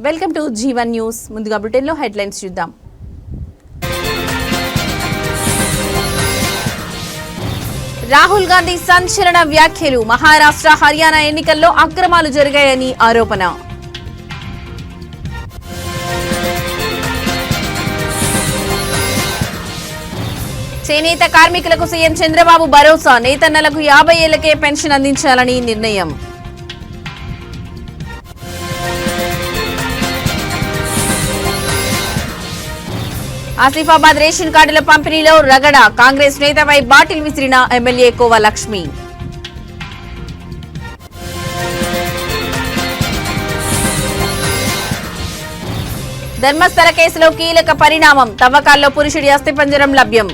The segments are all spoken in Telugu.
Welcome to Jeevan news. ముందుగా బ్రిటన్లో హెడ్లైన్స్ చూద్దాం. రాహుల్ గాంధీ సంచలన వ్యాఖ్యలు. మహారాష్ట్ర, హర్యానా ఎన్నికల్లో అక్రమాలు జరిగాయని ఆరోపణ. చేనేత కార్మికులకు సీఎం చంద్రబాబు భరోసా. నేతన్నలకు 50 ఏళ్లకే పెన్షన్ అందించాలని నిర్ణయం. ఆసిఫాబాద్ రేషన్ కార్డుల పంపిణీలో రగడ. కాంగ్రెస్ నేతపై బాటిల్ విసిరిన ఎమ్మెల్యే కోవ లక్ష్మి. ధర్మస్థల కేసులో కీలక పరిణామం. తవ్వకాల్లో పురుషుడి అస్థిపంజరం లభ్యం.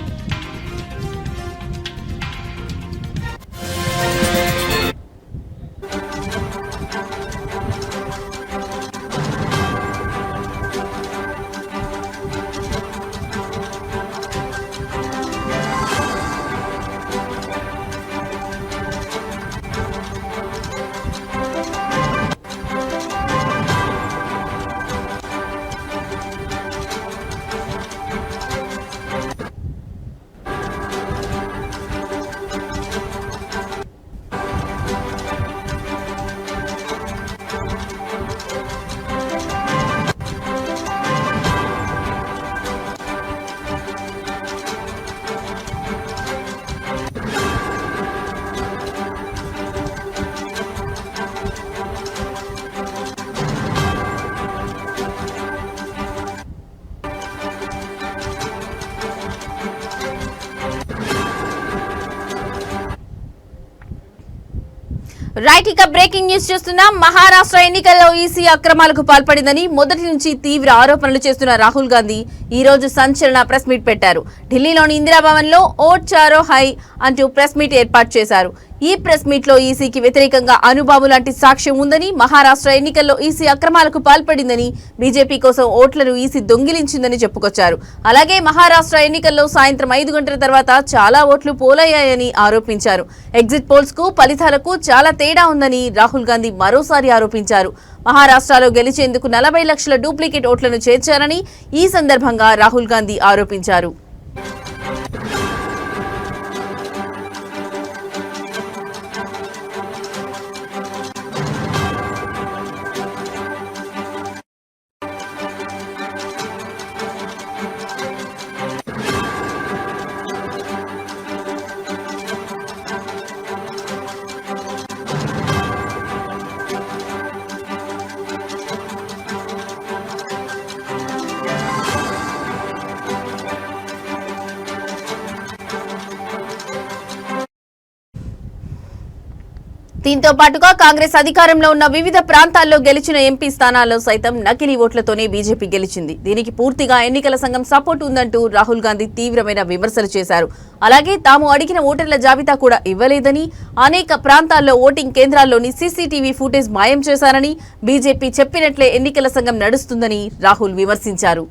రైట్, ఇక బ్రేకింగ్ న్యూస్ చూస్తున్నాం. మహారాష్ట్ర ఎన్నికల్లో ఈసీ అక్రమాలకు పాల్పడిందని మొదటి నుంచి తీవ్ర ఆరోపణలు చేస్తున్న రాహుల్ గాంధీ ఈ రోజు సంచలన ప్రెస్ మీట్ పెట్టారు. ఢిల్లీలోని ఇందిరాభవన్ లో ఓట్ చారో హై అంటూ ప్రెస్ మీట్ ఏర్పాటు చేశారు. ఈ ప్రెస్ మీట్ లో ఈసీకి వ్యతిరేకంగా అనుబాబు లాంటి సాక్ష్యం ఉందని, మహారాష్ట్ర ఎన్నికల్లో ఈసీ అక్రమాలకు పాల్పడిందని, బీజేపీ కోసం ఓట్లను ఈసీ దొంగిలించిందని చెప్పుకొచ్చారు. అలాగే మహారాష్ట్ర ఎన్నికల్లో సాయంత్రం 5 గంటల తర్వాత చాలా ఓట్లు పోలయ్యాయని ఆరోపించారు. ఎగ్జిట్ పోల్స్ కు ఫలితాలకు చాలా తేడా ఉందని రాహుల్ గాంధీ మరోసారి ఆరోపించారు. మహారాష్ట్రలో గెలిచేందుకు 40 లక్షల డూప్లికేట్ ఓట్లను చేర్చారని ఈ సందర్భంగా రాహుల్ గాంధీ ఆరోపించారు. దీంతో పాటుగా కాంగ్రెస్ అధికారంలో ఉన్న వివిధ ప్రాంతాల్లో గెలిచిన ఎంపీ స్థానాల్లో సైతం నకిలీ ఓట్లతోనే బీజేపీ గెలిచింది. దీనికి పూర్తిగా ఎన్నికల సంఘం సపోర్ట్ ఉందంటూ రాహుల్ గాంధీ తీవ్రమైన విమర్శలు చేశారు. అలాగే తాము అడిగిన ఓటర్ల జాబితా కూడా ఇవ్వలేదని, అనేక ప్రాంతాల్లో ఓటింగ్ కేంద్రాల్లోని సీసీటీవీ ఫుటేజ్ మాయం చేశారని, బీజేపీ చెప్పినట్లే ఎన్నికల సంఘం నడుస్తుందని రాహుల్ విమర్శించారు.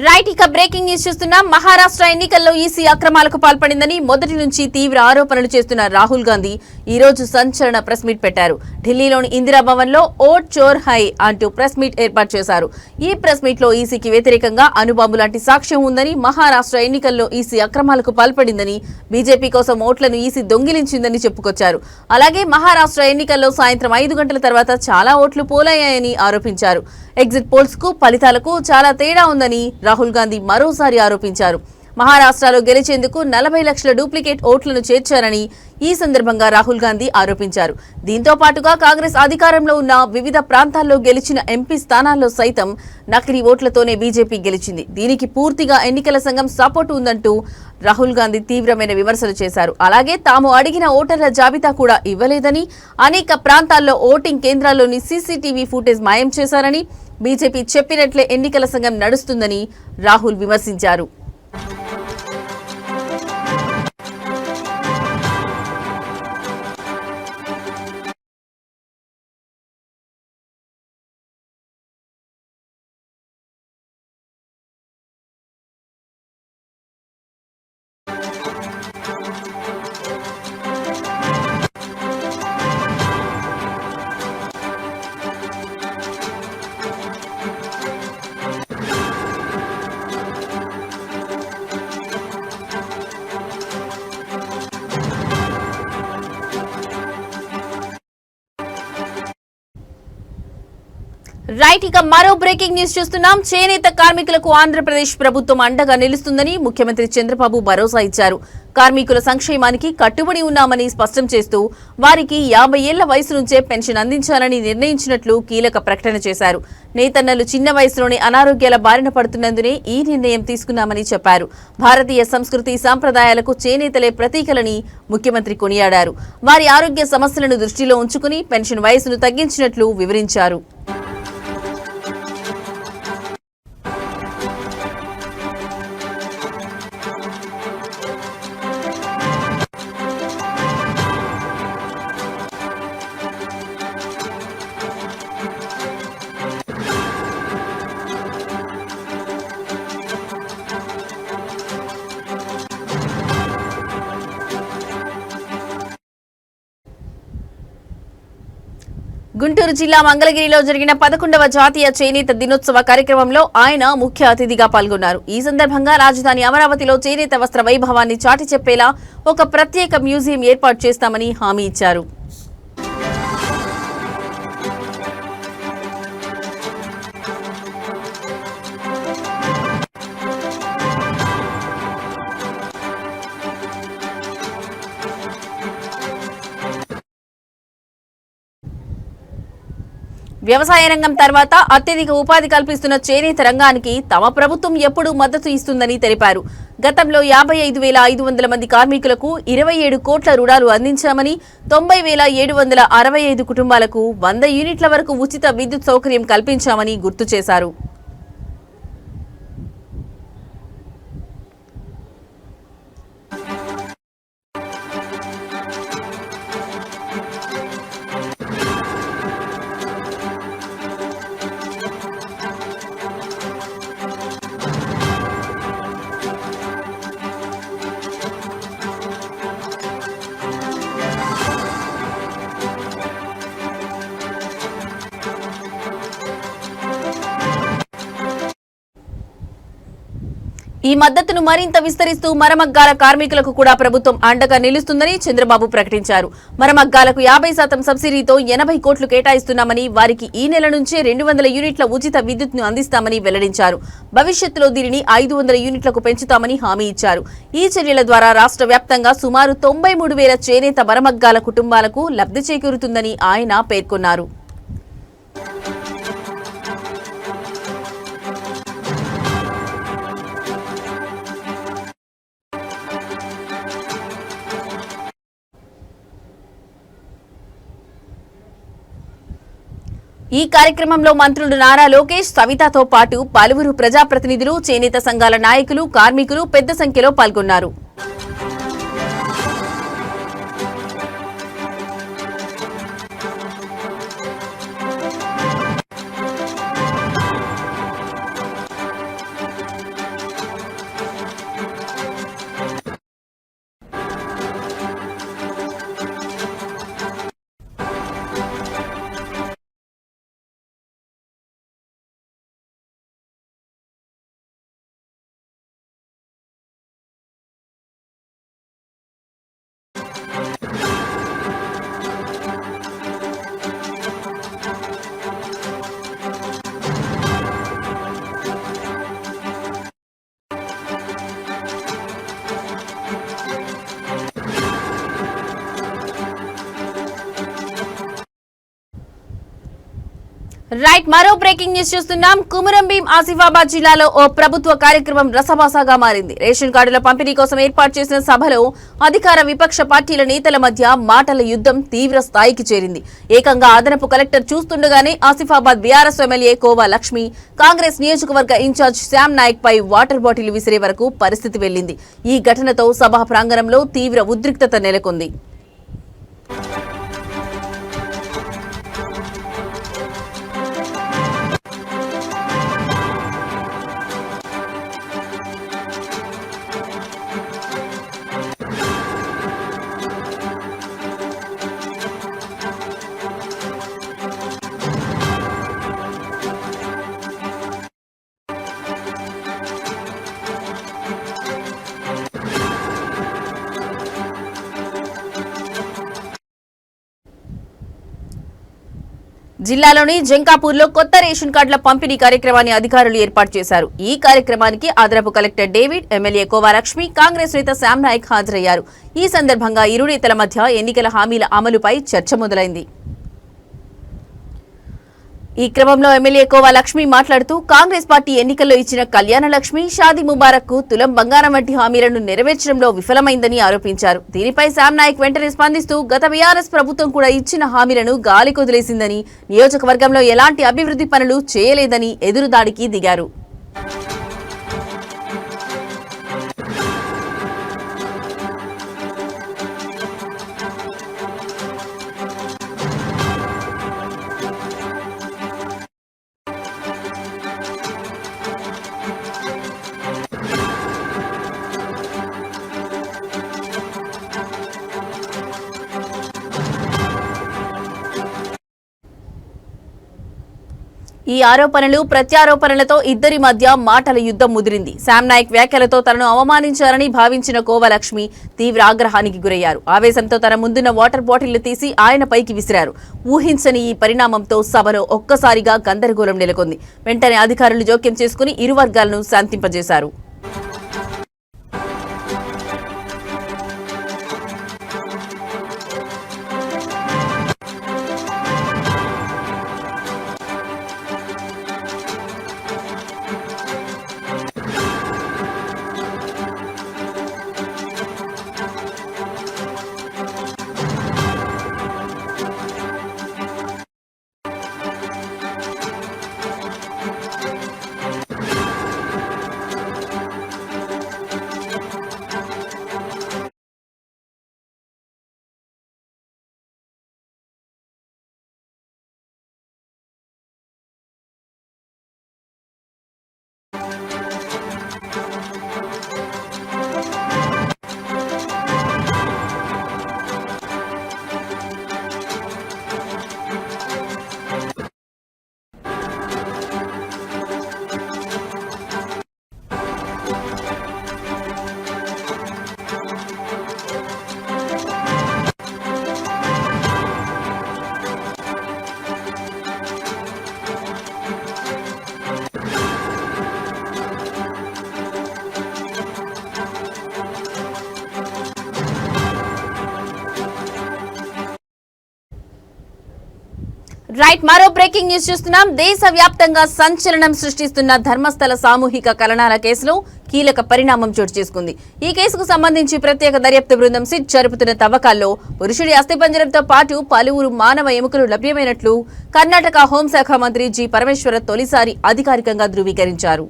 రైట్, ఇక బ్రేకింగ్ న్యూస్ చూస్తున్నాం. మహారాష్ట్ర ఎన్నికల్లో ఈసీ అక్రమాలకు పాల్పడిందని మొదటి నుంచి తీవ్ర ఆరోపణలు చేస్తున్న రాహుల్ గాంధీ ఈ రోజు సంచలన ప్రెస్ మీట్ పెట్టారు. ఢిల్లీలోని ఇందిరాభవన్ లో ఓట్ చోర్ హై అంటూ ప్రెస్ మీట్ ఏర్పాటు చేశారు. ఈ ప్రెస్ మీట్ లో ఈసీకి వ్యతిరేకంగా అనుబాబు లాంటి సాక్ష్యం ఉందని, మహారాష్ట్ర ఎన్నికల్లో ఈసీ అక్రమాలకు పాల్పడిందని, బీజేపీ కోసం ఓట్లను ఈసీ దొంగిలించిందని చెప్పుకొచ్చారు. అలాగే మహారాష్ట్ర ఎన్నికల్లో సాయంత్రం 5 గంటల తర్వాత చాలా ఓట్లు పోలయ్యాయని ఆరోపించారు. ఎగ్జిట్ పోల్స్ కు ఫలితాలకు చాలా తేడా ఉందని రాహుల్ గాంధీ మరోసారి ఆరోపించారు. మహారాష్ట్రలో గెలిచేందుకు 40 లక్షల డూప్లికేట్ ఓట్లను చేర్చారని ఈ సందర్భంగా రాహుల్ గాంధీ ఆరోపించారు. దీంతో పాటుగా కాంగ్రెస్ అధికారంలో ఉన్న వివిధ ప్రాంతాల్లో గెలిచిన ఎంపీ స్థానాల్లో సైతం నకిలీ ఓట్లతోనే బీజేపీ గెలిచింది. దీనికి పూర్తిగా ఎన్నికల సంఘం సపోర్ట్ ఉందంటూ రాహుల్ గాంధీ తీవ్రమైన విమర్శలు చేశారు. అలాగే తాము అడిగిన ఓటర్ల జాబితా కూడా ఇవ్వలేదని, అనేక ప్రాంతాల్లో ఓటింగ్ కేంద్రాల్లోని సీసీటీవీ ఫుటేజ్ మాయం చేశారని, బీజేపీ చెప్పినట్లే ఎన్నికల సంఘం నడుస్తుందని రాహుల్ విమర్శించారు. రైట్, ఇక మరో బ్రేకింగ్ న్యూస్ చూస్తున్నాం. చేనేత కార్మికులకు ఆంధ్రప్రదేశ్ ప్రభుత్వం అండగా నిలుస్తుందని ముఖ్యమంత్రి చంద్రబాబు భరోసా ఇచ్చారు. కార్మికుల సంక్షేమానికి కట్టుబడి ఉన్నామని స్పష్టం చేస్తూ వారికి 50 ఏళ్ల వయసు నుంచే పెన్షన్ అందించాలని నిర్ణయించినట్లు కీలక ప్రకటన చేశారు. నేతన్నలు చిన్న వయసులోనే అనారోగ్యాల బారిన పడుతున్నందునే ఈ నిర్ణయం తీసుకున్నామని చెప్పారు. భారతీయ సంస్కృతి సంప్రదాయాలకు చేనేతలే ప్రతీకలని ముఖ్యమంత్రి కొనియాడారు. వారి ఆరోగ్య సమస్యలను దృష్టిలో ఉంచుకుని పెన్షన్ వయసును తగ్గించినట్లు వివరించారు. గుంటూరు జిల్లా మంగళగిరిలో జరిగిన 11వ జాతీయ చేనేత దినోత్సవ కార్యక్రమంలో ఆయన ముఖ్య అతిథిగా పాల్గొన్నారు. ఈ సందర్భంగా రాజధాని అమరావతిలో చేనేత వస్త్ర వైభవాన్ని చాటి చెప్పేలా ఒక ప్రత్యేక మ్యూజియం ఏర్పాటు చేస్తామని హామీ ఇచ్చారు. వ్యవసాయ రంగం తర్వాత అత్యధిక ఉపాధి కల్పిస్తున్న చేనేత రంగానికి తమ ప్రభుత్వం ఎప్పుడూ మద్దతు ఇస్తుందని తెలిపారు. గతంలో 55,500 మంది కార్మికులకు 27 కోట్ల రుణాలు అందించామని, 90,765 కుటుంబాలకు 100 యూనిట్ల వరకు ఉచిత విద్యుత్ సౌకర్యం కల్పించామని గుర్తు చేశారు. ఈ మద్దతును మరింత విస్తరిస్తూ మరమగ్గాల కార్మికులకు కూడా ప్రభుత్వం అండగా నిలుస్తుందని చంద్రబాబు ప్రకటించారు. మరమగ్గాలకు 50% సబ్సిడీతో 80 కోట్లు కేటాయిస్తున్నామని, వారికి ఈ నెల నుంచే 200 యూనిట్ల ఉచిత విద్యుత్ను అందిస్తామని వెల్లడించారు. భవిష్యత్తులో దీనిని 500 యూనిట్లకు పెంచుతామని హామీ ఇచ్చారు. ఈ చర్యల ద్వారా రాష్ట్ర వ్యాప్తంగా సుమారు 93,000 చేనేత మరమగ్గాల కుటుంబాలకు లబ్ధి చేకూరుతుందని ఆయన పేర్కొన్నారు. ఈ కార్యక్రమంలో మంత్రులు నారా లోకేష్, సవితతో పాటు పలువురు ప్రజాప్రతినిధులు, చేనేత సంఘాల నాయకులు, కార్మికులు పెద్ద సంఖ్యలో పాల్గొన్నారు. రైట్, మరో బ్రేకింగ్ న్యూస్ చూస్తున్నాం. కుమురం భీం ఆసిఫాబాద్ జిల్లాలో ఓ ప్రభుత్వ కార్యక్రమం రసభాసగా మారింది. రేషన్ కార్డుల పంపిణీ కోసం ఏర్పాటు చేసిన సభలో అధికార విపక్ష పార్టీల నేతల మధ్య మాటల యుద్ధం తీవ్ర స్థాయికి చేరింది. ఏకంగా అదనపు కలెక్టర్ చూస్తుండగానే ఆసిఫాబాద్ బీఆర్ఎస్ ఎమ్మెల్యే కోవా లక్ష్మి కాంగ్రెస్ నియోజకవర్గ ఇన్ఛార్జ్ శ్యామ్ నాయక్ పై వాటర్ బాటిల్ విసిరే వరకు పరిస్థితి వెళ్లింది. ఈ ఘటనతో సభా ప్రాంగణంలో తీవ్ర ఉద్రిక్తత నెలకొంది. జిల్లాలోని జంకాపూర్లో కొత్త రేషన్ కార్డుల పంపిణీ కార్యక్రమాన్ని అధికారులు ఏర్పాటు చేశారు. ఈ కార్యక్రమానికి అదనపు collector David, MLA khoa Lakshmi, Congress నేత శ్యామ్ నాయక్ హాజరయ్యారు. ఈ సందర్భంగా ఇరు నేతల మధ్య ఎన్నికల హామీల అమలుపై చర్చ మొదలైంది. ఈ క్రమంలో ఎమ్మెల్యే కోవా లక్ష్మి మాట్లాడుతూ కాంగ్రెస్ పార్టీ ఎన్నికల్లో ఇచ్చిన కళ్యాణ లక్ష్మి, షాదీ ముబారక్ కు తులం బంగారం వంటి హామీలను నెరవేర్చడంలో విఫలమైందని ఆరోపించారు. దీనిపై శ్యామ్ నాయక్ వెంటనే స్పందిస్తూ గత బీఆర్ఎస్ ప్రభుత్వం కూడా ఇచ్చిన హామీలను గాలికొదిలేసిందని, నియోజకవర్గంలో ఎలాంటి అభివృద్ధి పనులు చేయలేదని ఎదురుదాడికి దిగారు. ఈ ఆరోపణలు ప్రత్యారోపణలతో ఇద్దరి మధ్య మాటల యుద్ధం ముదిరింది. శ్యామ్ నాయక్ వ్యాఖ్యలతో తనను అవమానించారని భావించిన కోవా లక్ష్మి తీవ్ర ఆగ్రహానికి గురయ్యారు. ఆవేశంతో తన ముందున్న వాటర్ బాటిల్ను తీసి ఆయన పైకి విసిరారు. ఊహించని ఈ పరిణామంతో సభలో ఒక్కసారిగా గందరగోళం నెలకొంది. వెంటనే అధికారులు జోక్యం చేసుకుని ఇరు వర్గాలను శాంతింపజేశారు. రైట్, మరో బ్రేకింగ్ న్యూస్ చూస్తున్నాం. దేశవ్యాప్తంగా సంచలనం సృష్టిస్తున్న ధర్మస్థల సామూహిక కలనాల కేసులో కీలక పరిణామం చోటు చేసుకుంది. ఈ కేసుకు సంబంధించి ప్రత్యేక దర్యాప్తు బృందం సిట్ జరుపుతున్న తవ్వకాల్లో పురుషుడి అస్థిపంజరంతో పాటు పలువురు మానవ ఎముకలు లభ్యమైనట్లు కర్ణాటక హోంశాఖ మంత్రి జి పరమేశ్వర తొలిసారి అధికారికంగా ధృవీకరించారు.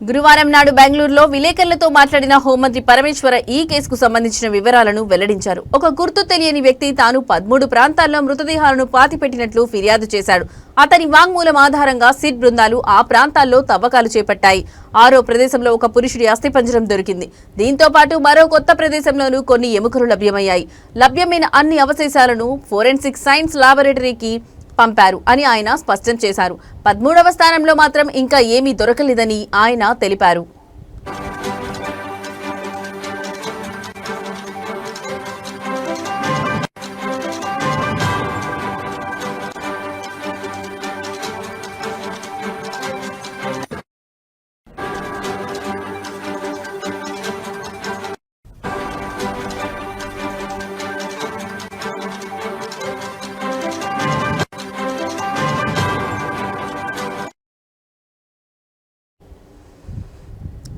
గురువారం నాడు బెంగళూరులో విలేకరులతో మాట్లాడిన హోంమంత్రి పరమేశ్వర ఈ కేసుకు సంబంధించిన వివరాలను వెల్లడించారు. ఒక గుర్తు తెలియని వ్యక్తి తాను 13 ప్రాంతాల్లో మృతదేహాలను పాతిపెట్టినట్లు ఫిర్యాదు చేశాడు. అతని వాంగ్మూలం ఆధారంగా సిట్ బృందాలు ఆ ప్రాంతాల్లో తవ్వకాలు చేపట్టాయి. 6వ ప్రదేశంలో ఒక పురుషుడి అస్థిపంజరం దొరికింది. దీంతో పాటు మరో కొత్త ప్రదేశంలోనూ కొన్ని ఎముకలు లభ్యమయ్యాయి. లభ్యమైన అన్ని అవశేషాలను ఫోరెన్సిక్ సైన్స్ లాబొరేటరీకి పంపారు అని ఆయన స్పష్టం చేశారు. 13వ స్థానంలో మాత్రం ఇంకా ఏమీ దొరకలేదని ఆయన తెలిపారు.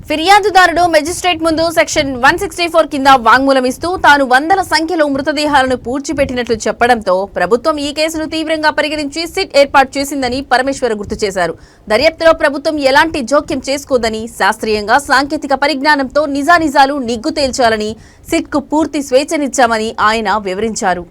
ఫిర్యాదుదారుడు మెజిస్ట్రేట్ ముందు సెక్షన్ 164 కింద వాంగ్మూలం ఇస్తూ తాను వందల సంఖ్యలో మృతదేహాలను పూడ్చిపెట్టినట్లు చెప్పడంతో ప్రభుత్వం ఈ కేసును తీవ్రంగా పరిగణించి సిట్ ఏర్పాటు చేసిందని పరమేశ్వర్ గుర్తు చేశారు. దర్యాప్తులో ప్రభుత్వం ఎలాంటి జోక్యం చేసుకోదని, శాస్త్రీయంగా సాంకేతిక పరిజ్ఞానంతో నిజానిజాలు నిగ్గు తేల్చాలని సిట్కు పూర్తి స్వేచ్ఛనిచ్చామని ఆయన వివరించారు.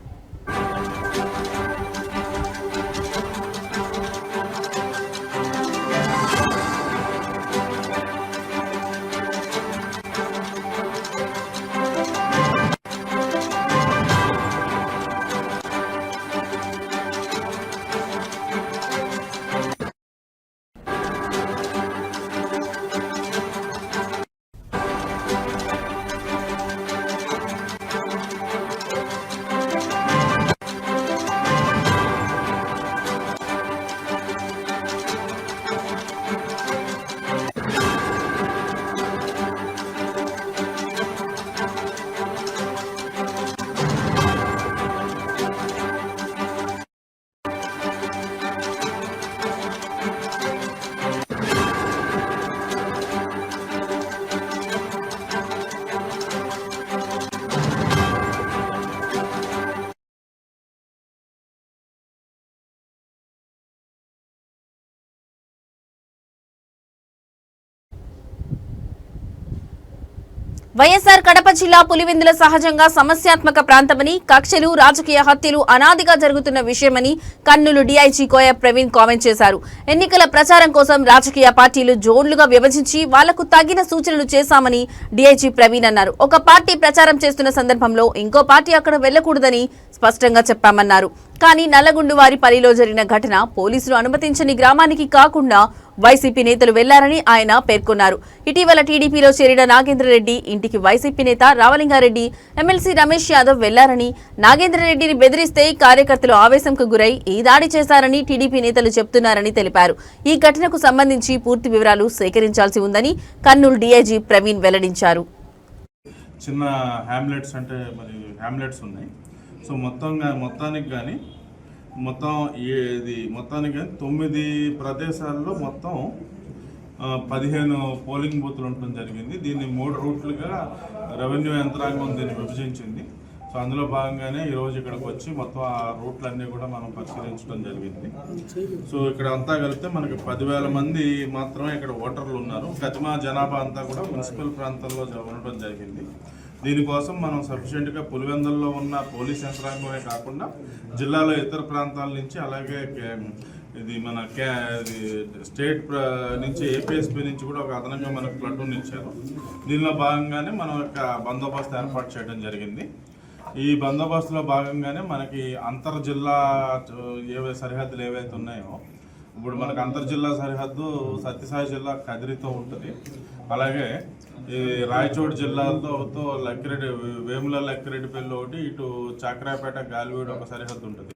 వైఎస్ఆర్ కడప జిల్లా పులివెందుల సహజంగా సమస్యాత్మక ప్రాంతమని, కక్షలు, రాజకీయ హత్యలు అనాదిగా జరుగుతున్న విషయమని కర్నూలు డీఐజీ కోయ ప్రవీణ్ కామెంట్ చేశారు. ఎన్నికల ప్రచారం కోసం రాజకీయ పార్టీలు జోన్లుగా విభజించి వాళ్లకు తగిన సూచనలు చేశామని డీఐజీ ప్రవీణ్ అన్నారు. ఒక పార్టీ ప్రచారం చేస్తున్న సందర్భంలో ఇంకో పార్టీ అక్కడ వెళ్లకూడదని స్పష్టంగా చెప్పామన్నారు. కానీ నల్లగుండువారి పల్లిలో జరిగిన ఘటన పోలీసులు అనుమతించని గ్రామానికి కాకుండా వైసీపీ నేతలు వెళ్లారని ఆయన పేర్కొన్నారు. ఇటీవల టీడీపీలో చేరిన నాగేంద్రరెడ్డి ఇంటికి వైసీపీ నేత రావలింగారెడ్డి, ఎమ్మెల్సీ రమేష్ యాదవ్ వెళ్లారని, నాగేంద్రరెడ్డిని బెదిరిస్తే కార్యకర్తలు ఆవేశంకు గురై ఈ దాడి చేశారని టీడీపీ నేతలు చెబుతున్నారని తెలిపారు. ఈ ఘటనకు సంబంధించి పూర్తి వివరాలు సేకరించాల్సి ఉందని కర్నూలు డీఐజీ ప్రవీణ్ వెల్లడించారు. చిన్న హ్యామ్లెట్స్ అంటే మరి హ్యామ్లెట్స్ ఉన్నాయి. సో మొత్తానికి కానీ మొత్తానికి 9 ప్రదేశాల్లో మొత్తం 15 పోలింగ్ బూత్లు ఉండటం జరిగింది. దీన్ని 3 రూట్లుగా రెవెన్యూ యంత్రాంగం దీన్ని విభజించింది. సో అందులో భాగంగానే ఈరోజు ఇక్కడికి వచ్చి మొత్తం ఆ రూట్లన్నీ కూడా మనం పరిశీలించడం జరిగింది. సో ఇక్కడ అంతా కలిపితే మనకి 10,000 మంది మాత్రమే ఇక్కడ ఓటర్లు ఉన్నారు. గతిమా జనాభా అంతా కూడా మున్సిపల్ ప్రాంతాల్లో ఉండటం జరిగింది. దీనికోసం మనం సఫిషియెంట్గా పులివెందుల్లో ఉన్న పోలీస్ యంత్రాంగమే కాకుండా జిల్లాలో ఇతర ప్రాంతాల నుంచి, అలాగే ఇది మన స్టేట్ నుంచి ఏపీఎస్పీ నుంచి కూడా ఒక అదనంగా మనకు ప్లటూన్ ఇచ్చారు. దీనిలో భాగంగానే మనం ఒక బందోబస్తు ఏర్పాటు చేయడం జరిగింది. ఈ బందోబస్తులో భాగంగానే మనకి అంతర్జిల్లా సరిహద్దులు ఏవైతే ఉన్నాయో, ఇప్పుడు మనకు అంతర్జిల్లా సరిహద్దు సత్యసాయి జిల్లా కదిరితో ఉంటుంది. అలాగే ఈ రాయచోటి జిల్లాతో వేముల లక్కిరెడ్డిపల్లి ఒకటి, ఇటు చాకరాపేట గాలివీడు ఒక సరిహద్దు ఉంటుంది.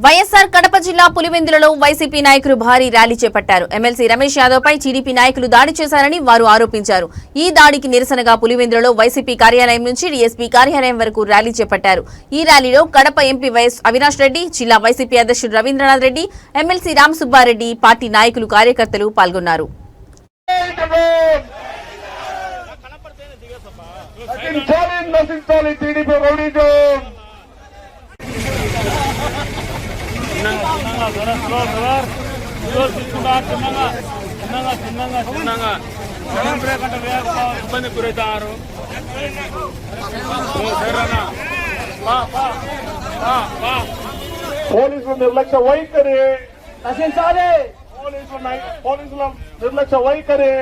వైఎస్ఆర్ కడప జిల్లా పులివెందులలో వైసీపీ నాయకులు భారీ ర్యాలీ చేపట్టారు. ఎమ్మెల్సీ రమేష్ యాదవ్ పై టీడీపీ నాయకులు దాడి చేశారని వారు ఆరోపించారు. ఈ దాడికి నిరసనగా పులివెందులలో వైసీపీ కార్యాలయం నుంచి డీఎస్పీ కార్యాలయం వరకు ర్యాలీ చేపట్టారు. ఈ ర్యాలీలో కడప ఎంపీ వైఎస్ అవినాష్ రెడ్డి, జిల్లా వైసీపీ అధ్యక్షుడు రవీంద్రనాథ్ రెడ్డి, ఎమ్మెల్సీ రామసుబ్బారెడ్డి, పార్టీ నాయకులు, కార్యకర్తలు పాల్గొన్నారు. ఇబ్బంది గురవుతారు. పోలీసుల నిర్లక్ష్య వైఖరి నశించాలి. పోలీసుల నిర్లక్ష్య వైఖరి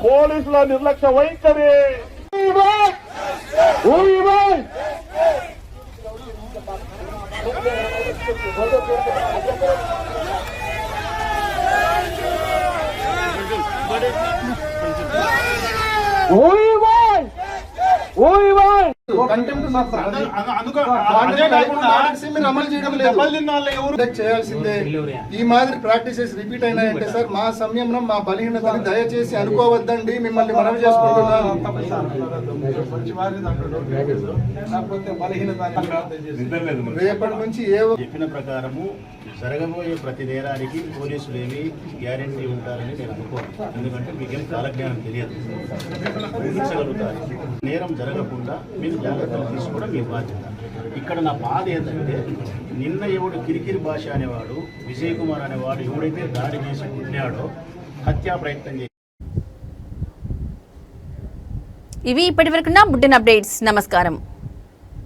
పోలీసుల నిర్లక్ష్య వైఖరి We won! కంటెంప్ట్ చేయాల్సిందే. ఈ మాదిరి ప్రాక్టీసెస్ రిపీట్ అయినాయంటే సార్ మా సంయమనం మా బలహీనతని దయచేసి అనుకోవద్దండి. మిమ్మల్ని మనవి చేసుకుంటున్నాం. రేపటి నుంచి చెప్పిన ప్రకారము జరగబోయే ప్రతి నేరానికి పోలీసులు ఏమి గ్యారెంటీ ఉంటారని నేను అనుకోను. ఎందుకంటే మీకేం కాలజ్ఞానం తెలియదు, ఊహించగలుగుతారు. నేరం జరగకుండా మీరు జాగ్రత్తలు తీసుకోవడం మీ బాధ్యత. ఇక్కడ నా బాధ ఏంటంటే నిన్న ఎవడు కిరికిరి భాష అనేవాడు, విజయ్ కుమార్ అనేవాడు ఎవడైతే దాడి చేసి పుట్టినాడో హత్యా ప్రయత్నం చేసి. ఇవి ఇప్పటివరకున్న బులెటిన్ అప్డేట్స్. నమస్కారం.